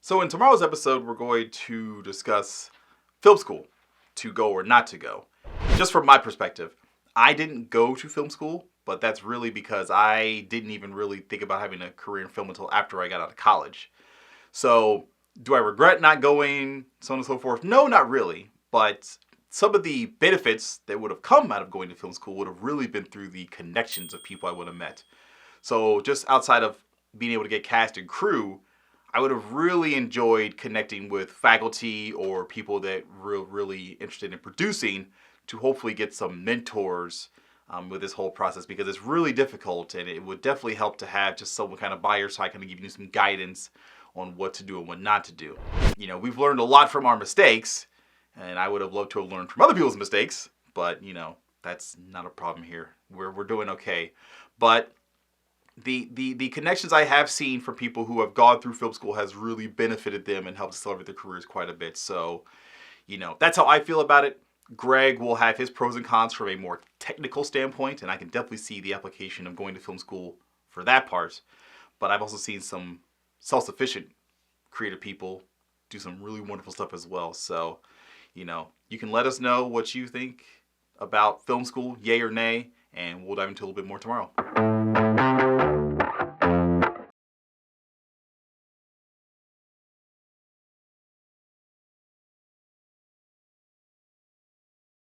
So in tomorrow's episode, we're going to discuss film school, to go or not to go. Just from my perspective, I didn't go to film school, but that's really because I didn't even really think about having a career in film until after I got out of college. So do I regret not going, so on and so forth? No, not really. But some of the benefits that would have come out of going to film school would have really been through the connections of people I would have met. So just outside of being able to get cast and crew, I would have really enjoyed connecting with faculty or people that were really interested in producing to hopefully get some mentors with this whole process, because it's really difficult, and it would definitely help to have just someone kind of by your side, kind of giving you some guidance on what to do and what not to do. You know, we've learned a lot from our mistakes, and I would have loved to have learned from other people's mistakes, but that's not a problem here. We're doing okay. But the connections I have seen from people who have gone through film school has really benefited them and helped accelerate their careers quite a bit. So, that's how I feel about it. Greg will have his pros and cons from a more technical standpoint, and I can definitely see the application of going to film school for that part. But I've also seen some self-sufficient creative people do some really wonderful stuff as well. So, you can let us know what you think about film school, yay or nay, and we'll dive into a little bit more tomorrow.